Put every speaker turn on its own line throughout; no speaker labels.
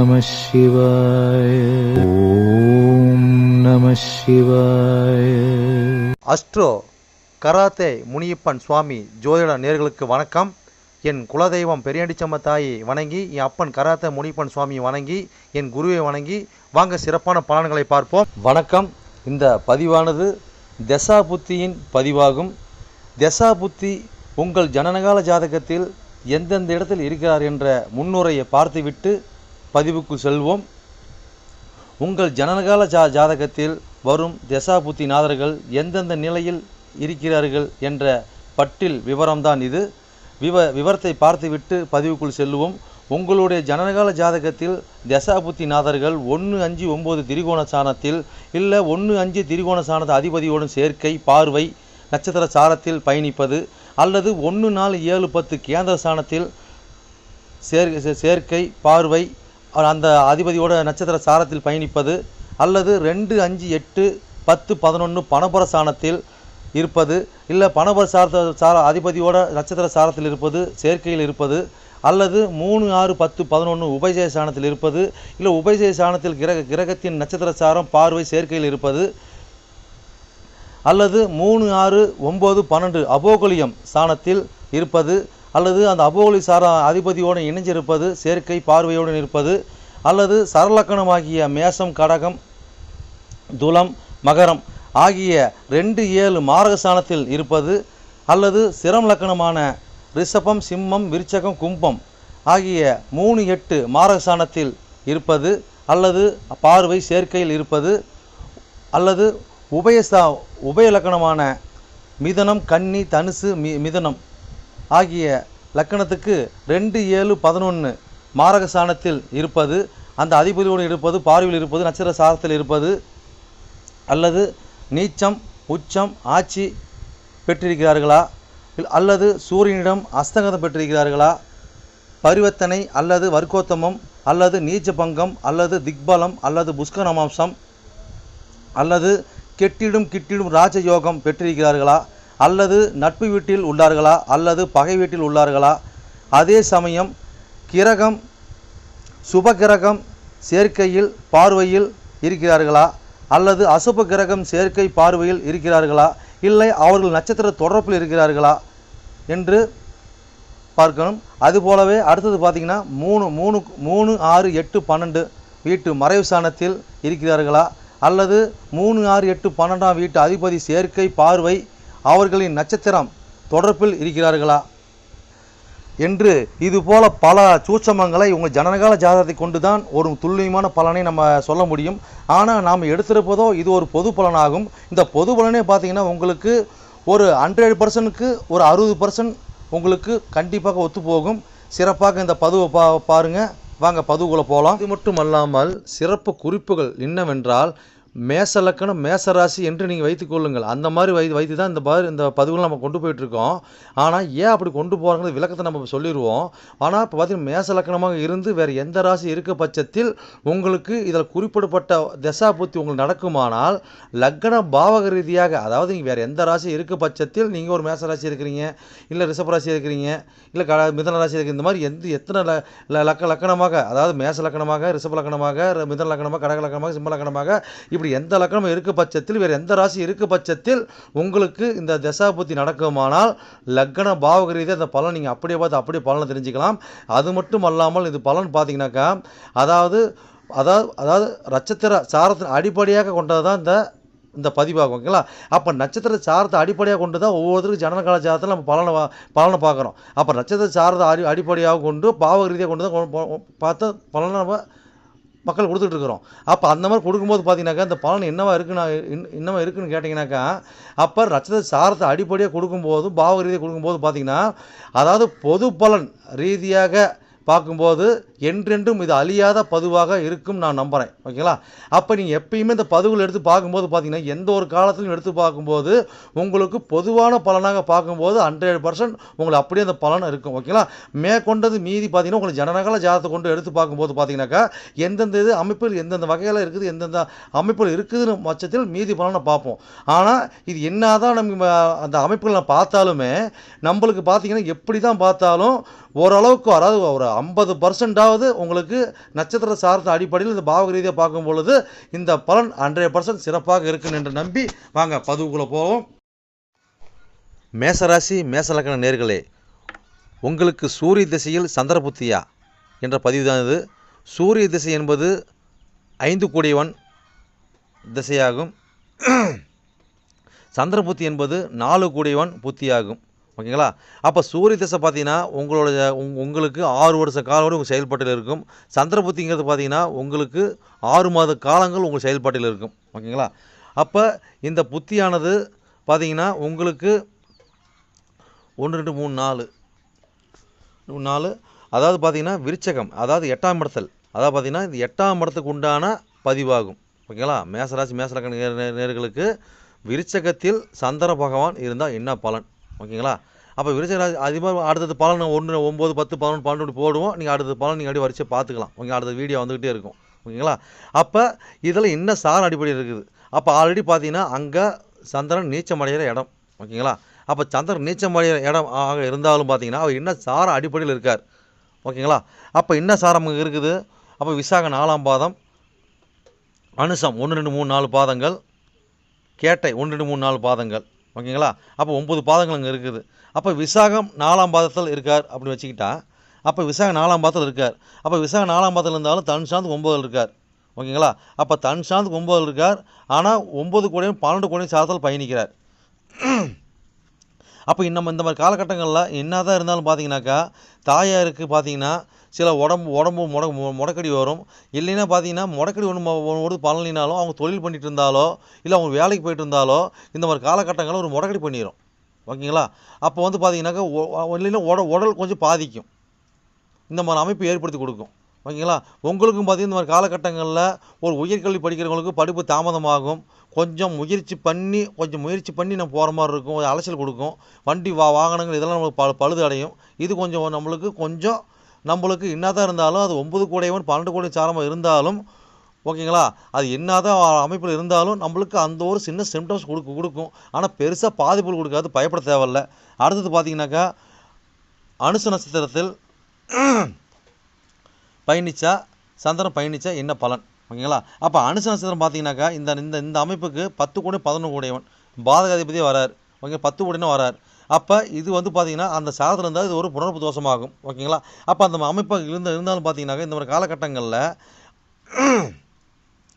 நம சிவாய. ஓம் நம சிவாய.
அஸ்ட்ரோ கராத்தே முனியப்பன் சுவாமி ஜோதிட நேயர்களுக்கு வணக்கம். என் குலதெய்வம் பெரியாண்டிச்சம்ம தாயை வணங்கி, என் அப்பன் கராத்தே முனியப்பன் சுவாமியை வணங்கி, என் குருவை வணங்கி வாங்க சிறப்பான பலன்களை பார்ப்போம். வணக்கம். இந்த பதிவானது தசா புத்தியின் பதிவாகும். தசா புத்தி உங்கள் ஜனனகால ஜாதகத்தில் எந்தெந்த இடத்தில் இருக்கிறார் என்ற முன்னுரையை பார்த்துவிட்டு பதிவுக்குள் செல்வோம். உங்கள் ஜனனகால ஜாதகத்தில் வரும் தசா புத்தி நாதர்கள் எந்தெந்த நிலையில் இருக்கிறார்கள் என்ற பட்டியல் விவரம்தான் இது. விவரத்தை பார்த்துவிட்டு பதிவுக்குள் செல்லுவோம். உங்களுடைய ஜனனகால ஜாதகத்தில் தசாபுத்தி நாதர்கள் 1-5-9 திரிகோண சாணத்தில் இல்லை 1-5 திரிகோண சாணத்தை அதிபதியோடும் சேர்க்கை பார்வை நட்சத்திர சாரத்தில் பயணிப்பது, அல்லது 1-4-7-10 கேந்திர சாணத்தில் சேர்க்கை பார்வை அந்த அதிபதியோட நட்சத்திர சாரத்தில் பயணிப்பது, அல்லது 2-5-8-10-11 பணபர சாணத்தில் இருப்பது, இல்லை பணபர அதிபதியோட நட்சத்திர சாரத்தில் இருப்பது சேர்க்கையில் இருப்பது, அல்லது 3-6-10-11 உபயஜய சாணத்தில் இருப்பது, இல்லை உபயஜய சாணத்தில் கிரகத்தின் நட்சத்திர சாரம் பார்வை சேர்க்கையில் இருப்பது, அல்லது 3-6-9-12 அபோகலியம் சாணத்தில் இருப்பது, அல்லது அந்த அபோகலி சார அதிபதியோடு இணைஞ்சிருப்பது சேர்க்கை பார்வையோடு இருப்பது, அல்லது சரலக்கணமாகிய மேசம் கடகம் துலம் மகரம் ஆகிய 2-7 மாரகஸ்தானத்தில் இருப்பது, அல்லது சிரம் லக்கணமான ரிஷபம் சிம்மம் விருச்சகம் கும்பம் ஆகிய 3-8 மாரகஸ்தானத்தில் இருப்பது, அல்லது பார்வை சேர்க்கையில் இருப்பது, அல்லது உபய லக்கணமான மிதனம் கன்னி தனுசு மிதனம் ஆகிய லக்கணத்துக்கு 2-7-11 மாரகஸ்தானத்தில் இருப்பது, அந்த அதிபதியோடு இருப்பது பார்வையில் இருப்பது நட்சத்திர சாரத்தில் இருப்பது, அல்லது நீச்சம் உச்சம் ஆட்சி பெற்றிருக்கிறார்களா, அல்லது சூரியனிடம் அஸ்தங்கதம் பெற்றிருக்கிறார்களா, பரிவர்த்தனை அல்லது வர்க்கோத்தமம் அல்லது நீச்ச பங்கம் அல்லது திக்பலம் அல்லது புஷ்கரமாம்சம் அல்லது கெட்டிடும் ராஜயோகம் பெற்றிருக்கிறார்களா, அல்லது நட்பு வீட்டில் உள்ளார்களா அல்லது பகை வீட்டில் உள்ளார்களா, அதே சமயம் கிரகம் சுபகிரகம் சேர்க்கையில் பார்வையில் இருக்கிறார்களா, அல்லது அசுப கிரகம் சேர்க்கை பார்வையில் இருக்கிறார்களா, இல்லை அவர்கள் நட்சத்திர தொடர்பில் இருக்கிறார்களா என்று பார்க்கணும். அதுபோலவே அடுத்தது பார்த்திங்கன்னா 3-6-8-12 வீட்டு மறைவு சாணத்தில் இருக்கிறார்களா, அல்லது 3-6-8-12 வீட்டு அதிபதி சேர்க்கை பார்வை அவர்களின் நட்சத்திரம் தொடர்பில் இருக்கிறார்களா என்று இதுபோல பல சூட்சமங்களை உங்கள் ஜனனகால ஜாதகத்தை கொண்டு தான் ஒரு துல்லியமான பலனை நம்ம சொல்ல முடியும். ஆனால் நாம் எடுத்திருப்பதோ இது ஒரு பொது பலனாகும். இந்த பொது பலனே பார்த்திங்கன்னா உங்களுக்கு ஒரு 100%க்கு ஒரு 60% உங்களுக்கு கண்டிப்பாக ஒத்து போகும். சிறப்பாக இந்த பதிவை பாருங்கள். வாங்க பதிவுக்குள்ளே போகலாம். இது மட்டும் அல்லாமல் சிறப்பு குறிப்புகள் என்னவென்றால் மேச லக்கணம் மேசராசி என்று நீங்கள் வைத்துக்கொள்ளுங்கள். அந்த மாதிரி வைத்து தான் இந்த பதிவுகளை நம்ம கொண்டு போயிட்டுருக்கோம். ஆனால் ஏன் அப்படி கொண்டு போகிறாங்கிறது விளக்கத்தை நம்ம சொல்லிடுவோம். ஆனால் இப்போ பார்த்திங்கன்னா மேச லக்கணமாக இருந்து வேறு எந்த ராசி இருக்க பட்சத்தில் உங்களுக்கு இதில் குறிப்பிடப்பட்ட தசா புத்தி உங்களுக்கு நடக்குமானால் லக்கண பாவக ரீதியாக, அதாவது நீங்கள் வேறு எந்த ராசி இருக்க பட்சத்தில் நீங்கள் ஒரு மேச ராசி இருக்கிறீங்க, இல்லை ரிஷப ராசி இருக்கிறீங்க, இல்லை மிதன ராசி இருக்கிற இந்த மாதிரி எத்தனை லக்கணமாக, அதாவது மேச லக்கணமாக ரிஷப லக்கணமாக மிதன லக்கணமாக கடக லக்கணமாக சிம்ம லக்கணமாக இப்படி எந்த லக்கணம் இருக்க பட்சத்தில் வேறு எந்த ராசி இருக்க பட்சத்தில் உங்களுக்கு இந்த தசாபுத்தி நடக்குமானால் லக்கண பாவக ரீதியாக அந்த பலன் நீங்கள் அப்படியே பார்த்து அப்படியே பலனை தெரிஞ்சுக்கலாம். அது மட்டும் அல்லாமல் இது பலன் பார்த்தீங்கன்னாக்கா அதாவது நட்சத்திர சாரத்தின் அடிப்படையாக கொண்டது தான் இந்த பதிவாகும். ஓகேங்களா? அப்போ நட்சத்திர சாரத்தை அடிப்படையாக கொண்டு தான் ஒவ்வொருத்தருக்கும் ஜனனகால ஜாதகத்தில் நம்ம பலனை பார்க்குறோம். அப்போ நட்சத்திர சாரத்தை அடிப்படையாக கொண்டு பாவக ரீதியாக கொண்டு தான் பார்த்து பலனை நம்ம மக்கள் கொடுத்துட்ருக்குறோம். அப்போ அந்த மாதிரி கொடுக்கும்போது பார்த்தீங்கன்னாக்கா இந்த பலன் என்னவா இருக்குன்னு கேட்டிங்கனாக்கா, அப்போ நட்சத்திர சாரத்தை அடிப்படையாக கொடுக்கும்போது பாவக ரீதியாக கொடுக்கும்போது பார்த்தீங்கன்னா அதாவது பொது பலன் ரீதியாக பார்க்கும்போது என்றென்றும் இது அழியாத பதிவாக இருக்கும் நான் நம்புகிறேன். ஓகேங்களா? அப்போ நீங்கள் எப்பயுமே இந்த பதிவுகள் எடுத்து பார்க்கும்போது பார்த்தீங்கன்னா எந்த ஒரு காலத்திலும் எடுத்து பார்க்கும்போது உங்களுக்கு பொதுவான பலனாக பார்க்கும்போது 100% உங்களுக்கு அப்படியே அந்த பலன் இருக்கும். ஓகேங்களா? மேற்கொண்டது மீதி பார்த்தீங்கன்னா உங்களுக்கு ஜனனகால ஜாதகத்தை கொண்டு எடுத்து பார்க்கும்போது பார்த்தீங்கன்னாக்கா எந்தெந்த இது அமைப்பில் எந்தெந்த வகையில் இருக்குது எந்தெந்த அமைப்பில் இருக்குதுன்னு பட்சத்தில் மீதி பலனை பார்ப்போம். ஆனால் இது என்ன தான் நம்ம அந்த அமைப்புகளை பார்த்தாலுமே நம்மளுக்கு பார்த்தீங்கன்னா எப்படி தான் பார்த்தாலும் ஓரளவுக்கு, அதாவது ஒரு 50% அதாவது உங்களுக்கு நட்சத்திர சார்ந்த அடிப்படையில் இந்த பாவக ரீதியாக பார்க்கும் பொழுது இந்த பலன் 100% சிறப்பாக இருக்குன்னு என்று நம்பி வாங்க பதிவுக்குள்ளே போவோம். மேசராசி மேசலக்கண நேர்களே, உங்களுக்கு சூரிய திசையில் சந்திர புத்தியா என்ற பதிவு தான் இது. சூரிய திசை என்பது 5 கூடியவன் திசையாகும். சந்திர புத்தி என்பது 4 கூடியவன் புத்தியாகும். ஓகேங்களா? அப்போ சூரிய திசை பார்த்தீங்கன்னா உங்களுக்கு 6 வருஷ காலம் வரை உங்கள் செயல்பாட்டில் இருக்கும். சந்திர புத்திங்கிறது பார்த்தீங்கன்னா உங்களுக்கு 6 மாத காலங்கள் உங்கள் செயல்பாட்டில் இருக்கும். ஓகேங்களா? அப்போ இந்த புத்தியானது பார்த்தீங்கன்னா உங்களுக்கு 1 2 3 4 அதாவது பார்த்தீங்கன்னா விருச்சகம், அதாவது 8ஆம் இடத்தில், அதாவது பார்த்தீங்கன்னா இது 8ஆம் இடத்துக்கு உண்டான பதிவாகும். ஓகேங்களா? மேசராசி மேசலக்கண நேர்களுக்கு விருச்சகத்தில் சந்திர பகவான் இருந்தால் என்ன பலன்? ஓகேங்களா? அப்போ விருச்சக ராசி அதிகமாக அடுத்தது பலன் 1 9 10 11 12 போடுவோம். நீங்கள் அடுத்த பலன் நீங்கள் அப்படியே வரிசை பார்த்துக்கலாம். ஓகே, அடுத்த வீடியோ வந்துக்கிட்டே இருக்கும். ஓகேங்களா? அப்போ இதில் என்ன சார அடிப்படையில் இருக்குது? அப்போ ஆல்ரெடி பார்த்தீங்கன்னா அங்கே சந்திரன் நீச்சமடைகிற இடம். ஓகேங்களா? அப்போ சந்திரன் நீச்சமடைகிற இடம் ஆக இருந்தாலும் பார்த்தீங்கன்னா அவர் என்ன சார அடிப்படையில் இருக்கார். ஓகேங்களா? அப்போ என்ன சாரம் இருக்குது? அப்போ விசாக 4ஆம் பாதம், அனுசம் 1 2 3 4 பாதங்கள், கேட்டை 1 2 3 4 பாதங்கள். ஓகேங்களா? அப்போ 9 பாதங்கள் அங்கே இருக்குது. அப்போ விசாகம் 4ஆம் பாதத்தில் இருக்கார் அப்படின்னு வச்சுக்கிட்டா, அப்போ விசாகம் 4ஆம் பாதத்தில் இருக்கார். அப்போ விசாகம் 4ஆம் பாதத்தில் இருந்தாலும் தன் சாந்து 9 இருக்கார். ஓகேங்களா? அப்போ தன் சாந்து 9 இருக்கார். ஆனால் 9 கூடையும் 12 கூடையும் சாதத்தில் பயணிக்கிறார். அப்போ இந்த மாதிரி காலகட்டங்களில் என்ன தான் இருந்தாலும் பார்த்தீங்கன்னாக்கா தாயாருக்கு பார்த்தீங்கன்னா சில உடம்பு முடக்கடி வரும். இல்லைன்னா பார்த்தீங்கன்னா முடக்கடி ஒன்று பலனினாலும் அவங்க தொழில் பண்ணிட்டு இருந்தாலோ இல்லை அவங்க வேலைக்கு போயிட்டு இருந்தாலோ இந்த மாதிரி காலகட்டங்களில் ஒரு முடக்கடி பண்ணிடும். ஓகேங்களா? அப்போ வந்து பார்த்தீங்கன்னாக்கா இல்லைன்னா உடல் கொஞ்சம் பாதிக்கும். இந்த மாதிரி அமைப்பு ஏற்படுத்தி கொடுக்கும். ஓகேங்களா? உங்களுக்கும் பார்த்தீங்கன்னா இந்த மாதிரி காலகட்டங்களில் ஒரு உயர்கல்வி படிக்கிறவங்களுக்கு படிப்பு தாமதமாகும். கொஞ்சம் முயற்சி பண்ணி நம்ம போகிற மாதிரி இருக்கும். அலைச்சல் கொடுக்கும். வண்டி வாகனங்கள் இதெல்லாம் நம்மளுக்கு பழுது அடையும். இது கொஞ்சம் நம்மளுக்கு என்னதான் இருந்தாலும் அது 9 கூடையவன் 12 கூடை சாரமாக இருந்தாலும், ஓகேங்களா, அது என்னதான் அமைப்பில் இருந்தாலும் நம்மளுக்கு அந்த ஒரு சின்ன சிம்டம்ஸ் கொடுக்கும். ஆனால் பெருசாக பாதிப்புகள் கொடுக்காது, பயப்பட தேவையில்ல. அடுத்தது பார்த்தீங்கன்னாக்கா அனுச நட்சத்திரத்தில் சந்திரன் பயணிச்சா என்ன பலன்? ஓகேங்களா? அப்போ அனுச நட்சத்திரம் பார்த்தீங்கன்னாக்கா இந்த அமைப்புக்கு 10 கூடை 11 கூடையவன் பாதகாதிபதியே வரார். ஓகே, 10 கூடைனா வரார். அப்போ இது வந்து பார்த்தீங்கன்னா அந்த சாதத்தில் இருந்தால் இது ஒரு புணர்ப்பு தோஷமாகும். ஓகேங்களா? அப்போ அந்த அமைப்பு இருந்தாலும் பார்த்தீங்கன்னாக்கா இந்த மாதிரி காலகட்டங்களில்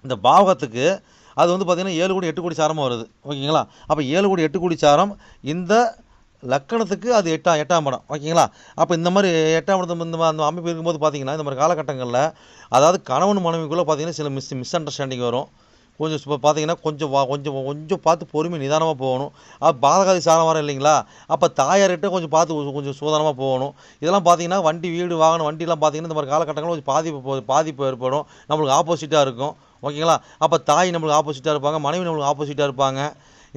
இந்த பாவகத்துக்கு அது வந்து பார்த்தீங்கன்னா 7 கோடி 8 கோடி சாரமாக வருது. ஓகேங்களா? அப்போ 7 கோடி 8 கோடி சாரம் இந்த லக்கணத்துக்கு அது 8ஆம் இடம். ஓகேங்களா? அப்போ இந்த மாதிரி 8ஆம் இடத்து அந்த அமைப்பு இருக்கும்போது பார்த்தீங்கன்னா இந்த மாதிரி காலகட்டங்களில் அதாவது கணவன் மனைவிக்குள்ளே பார்த்தீங்கன்னா சில மிஸ் அண்டர்ஸ்டாண்டிங் வரும். கொஞ்சம் இப்போ பார்த்தீங்கன்னா கொஞ்சம் பார்த்து பொறுமை நிதானமாக போகணும். பாதகாதி சாரம் வர இல்லைங்களா? அப்போ தாயார்கிட்ட கொஞ்சம் சூதானமாக போகணும். இதெல்லாம் பார்த்தீங்கன்னா வண்டி வண்டிலாம் பார்த்தீங்கன்னா இந்த மாதிரி காலகட்டங்களில் கொஞ்சம் பாதிப்பு ஏற்படும். நம்மளுக்கு ஆப்போசிட்டாக இருக்கும். ஓகேங்களா? அப்போ தாய் நம்மளுக்கு ஆப்போசிட்டாக இருப்பாங்க, மனைவி நம்மளுக்கு ஆப்போசிட்டாக இருப்பாங்க.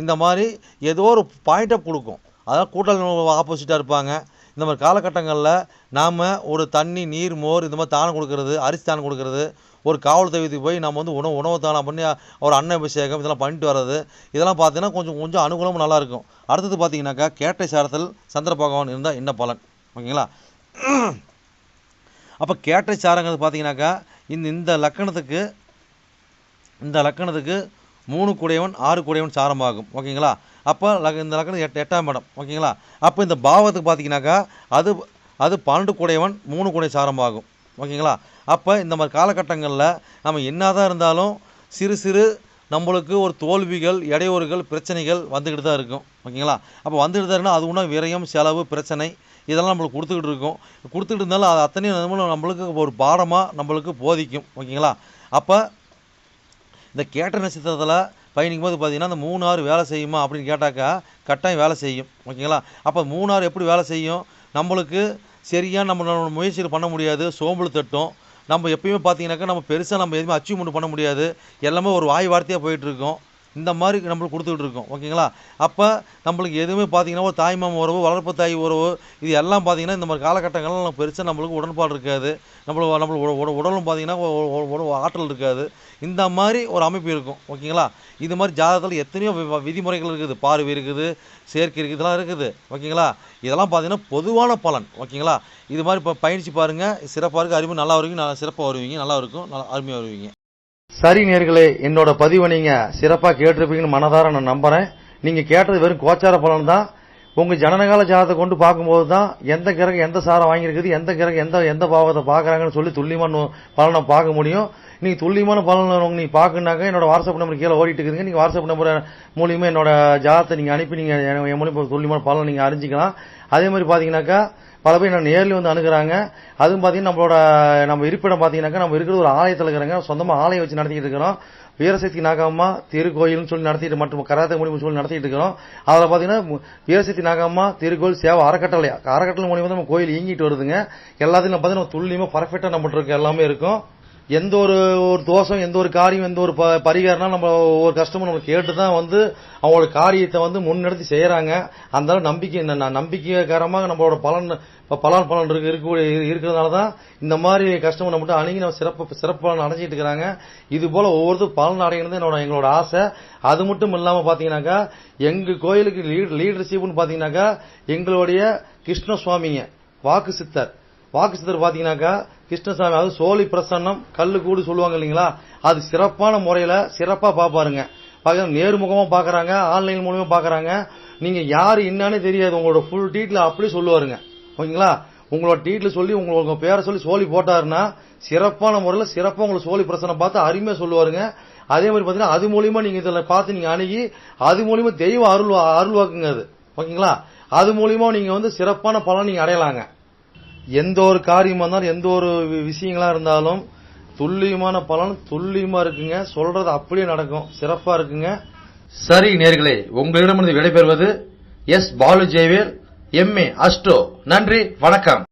இந்த மாதிரி ஏதோ ஒரு பாயிண்ட் அப் கொடுக்கும். அதாவது கூட்டாளி ஆப்போசிட்டாக இருப்பாங்க. இந்த மாதிரி காலகட்டங்களில் நாம் ஒரு தண்ணி நீர் மோர் இந்த மாதிரி தானம் கொடுக்கறது, அரிசி தானம் கொடுக்கறது, ஒரு காவல் தெய்வத்துக்கு போய் நம்ம வந்து உணவு தானம் பண்ணி ஒரு அன்ன அபிஷேகம் இதெல்லாம் பண்ணிட்டு வர்றது, இதெல்லாம் பார்த்தீங்கன்னா கொஞ்சம் அனுகூலமும் நல்லாயிருக்கும். அடுத்தது பார்த்தீங்கன்னாக்கா கேட்டை சாரத்தில் சந்திர பகவான் இருந்தால் என்ன பலன்? ஓகேங்களா? அப்போ கேட்டை சாரங்கிறது பார்த்தீங்கன்னாக்கா இந்த லக்கணத்துக்கு 3 கூடையவன் 6 கூடையவன் சாரமாகும். ஓகேங்களா? அப்போ இந்த லக்கணம் 8ஆம் இடம். ஓகேங்களா? அப்போ இந்த பாவத்துக்கு பார்த்தீங்கன்னாக்கா அது 12 கூடையவன் 3 கூடை சாரமாகும். ஓகேங்களா? அப்போ இந்த மாதிரி காலகட்டங்களில் நம்ம என்னதான் இருந்தாலும் சிறு நம்மளுக்கு ஒரு தோல்விகள், இடையூறுகள், பிரச்சனைகள் வந்துக்கிட்டு தான் இருக்கும். ஓகேங்களா? அப்போ வந்துக்கிட்டு தான் இருக்குன்னா அது ஒன்றும் விரயம், செலவு, பிரச்சனை இதெல்லாம் நம்மளுக்கு கொடுத்துக்கிட்டு இருந்தாலும் அது அத்தனையும் நம்மளுக்கு ஒரு பாடமாக நம்மளுக்கு போதிக்கும். ஓகேங்களா? அப்போ இந்த கேட்ட நட்சத்திரத்தில் பயணிக்கும் போது பார்த்தீங்கன்னா அந்த 3 6 வேலை செய்யுமா அப்படின்னு கேட்டாக்கா கட்டாயம் வேலை செய்யும். ஓகேங்களா? அப்போ 3 6 எப்படி வேலை செய்யும்? நம்மளுக்கு சரியாக நம்ம முயற்சிகள் பண்ண முடியாது, சோம்பல் தட்டும். நம்ம எப்பயுமே பார்த்தீங்கன்னாக்கா நம்ம பெருசாக நம்ம எதுவுமே அச்சீவ்மெண்ட் பண்ண முடியாது. எல்லாமே ஒரு வார்த்தையாக போயிட்டுருக்கோம். இந்த மாதிரி நம்மளுக்கு கொடுத்துக்கிட்டு இருக்கோம். ஓகேங்களா? அப்போ நம்மளுக்கு எதுவுமே பார்த்தீங்கன்னா ஒரு தாய்மாம உறவு, வளர்ப்பு தாய் உறவு, இது எல்லாம் பார்த்தீங்கன்னா இந்த மாதிரி காலகட்டங்கள்லாம் பெருசாக நம்மளுக்கு உடன்பாடு இருக்காது. நம்மளுக்கு உடலும் பார்த்தீங்கன்னா ஆற்றல் இருக்காது. இந்த மாதிரி ஒரு அமைப்பு இருக்கும். ஓகேங்களா? இது மாதிரி ஜாதகத்தில் எத்தனையோ விதிமுறைகள் இருக்குது, பார்வை இருக்குது, சேர்க்கை இருக்குது, இதெல்லாம் இருக்குது. ஓகேங்களா? இதெல்லாம் பார்த்தீங்கன்னா பொதுவான பலன். ஓகேங்களா? இது மாதிரி இப்போ பயணித்து பாருங்கள், சிறப்பாக இருக்குது, அருமை நல்லா வருவீங்க, நல்லா சிறப்பாக வருவீங்க, நல்லா இருக்கும், நல்லா அருமையாக வருவீங்க. சரி நேயர்களே, என்னோட பதிவை நீங்கள் சிறப்பாக கேட்டிருப்பீங்கன்னு மனதார நான் நம்புகிறேன். நீங்கள் கேட்டது வெறும் கோச்சார பலன் தான். உங்கள் ஜனனகால ஜாதகத்தை கொண்டு பார்க்கும்போது தான் எந்த கிரகம் எந்த சாரம் வாங்கியிருக்குது, எந்த கிரகம் எந்த பாவத்தை பார்க்குறாங்கன்னு சொல்லி துல்லியமான பலனை பார்க்க முடியும். நீங்கள் துல்லியமான பலன் நீங்கள் பார்க்கணுனாக்க என்னோட வாட்ஸ்அப் நம்பர் கீழே ஓடிட்டு இருக்குதுங்க. நீங்கள் வாட்ஸ்அப் நம்பர் மூலியமாக என்னோட ஜாதகத்தை நீங்கள் அனுப்பி நீங்கள் என் மூலியமாக துல்லியமான பலனை நீங்கள் அறிஞ்சிக்கலாம். அதே மாதிரி பார்த்தீங்கன்னாக்கா பல பேர் நான் நேரில் வந்து அணுகிறாங்க. அதுவும் பார்த்தீங்கன்னா நம்ம இருப்பிடம் பார்த்தீங்கன்னாக்கா நம்ம இருக்கிறது ஒரு ஆலயத்தில் இருக்கிறாங்க. சொந்தமாக ஆலயம் வச்சு நடத்திக்கிட்டு இருக்கிறோம். வீரசக்தி நாகம்மா திருக்கோயில்னு சொல்லி நடத்திட்டு மற்றும் கராத்தே மூலியமாக சொல்லி நடத்திட்டு இருக்கிறோம். அதில் பார்த்தீங்கன்னா வீரசக்தி நாகம்மா திருக்கோயில் சேவை அறக்கட்டளை மூலியமாக நம்ம கோயில் இயங்கிட்டு வருதுங்க. எல்லாத்தையும் பார்த்தீங்கன்னா துல்லியமாக பர்ஃபெக்டாக நம்மகிட்ட இருக்க எல்லாமே இருக்கும். எந்த ஒரு தோஷம், எந்த ஒரு காரியம், எந்த ஒரு பரிகாரம்னா நம்ம ஒரு கஷ்டமும் நம்ம கேட்டு தான் வந்து அவங்களோட காரியத்தை வந்து முன்னெடுத்து செய்யறாங்க. அந்த நம்பிக்கைகரமாக நம்மளோட பலன் இருக்கிறதுனால தான் இந்த மாதிரி கஷ்டம் நம்மகிட்ட அணுகி நம்ம சிறப்பு பலன் அடைஞ்சிட்டு இருக்கிறாங்க. இது போல ஒவ்வொருத்தரும் பலன் அடைகிறது எங்களோட ஆசை. அது மட்டும் இல்லாம பாத்தீங்கன்னாக்கா எங்க கோயிலுக்கு லீடர்ஷிப்னு பாத்தீங்கன்னாக்கா எங்களுடைய கிருஷ்ணசுவாமிங்க வாக்கு சித்தர் பாத்தீங்கன்னாக்கா கிருஷ்ணசாமி, அது சோழி பிரசன்னம் கல்லு கூடு சொல்லுவாங்க இல்லைங்களா, அது சிறப்பான முறையில சிறப்பா பாப்பாருங்க. நேர்முகமா பாக்குறாங்க, ஆன்லைன் மூலமா பாக்குறாங்க. நீங்க யாரு என்னன்னு தெரியாது, உங்களோட ஃபுல் டீட்டெயில் அப்படியே சொல்லுவாருங்க. ஓகேங்களா? உங்களோட டீட்டெயில் சொல்லி உங்க பேரை சொல்லி சோழி போட்டாருன்னா சிறப்பான முறையில சிறப்பா உங்களுக்கு சோழி பிரசனம் பார்த்து அருமையா சொல்லுவாருங்க. அதே மாதிரி பாத்தீங்கன்னா அது மூலியமா நீங்க இதுல பார்த்து நீங்க அணுகி அது மூலியமா தெய்வ அருள்வாக்குங்க அது. ஓகேங்களா? அது மூலியமா நீங்க வந்து சிறப்பான பலன் நீங்க அடையலாங்க. எந்த ஒரு காரியமா இருந்தாலும் எந்த ஒரு விஷயங்களா இருந்தாலும் துல்லியமான பலன் துல்லியமா இருக்குங்க. சொல்றது அப்படியே நடக்கும், சிறப்பா இருக்குங்க. சரி நேயர்களே, உங்களிடமிருந்து விடைபெறுவது S. Balu Jayavel, MA astro. நன்றி, வணக்கம்.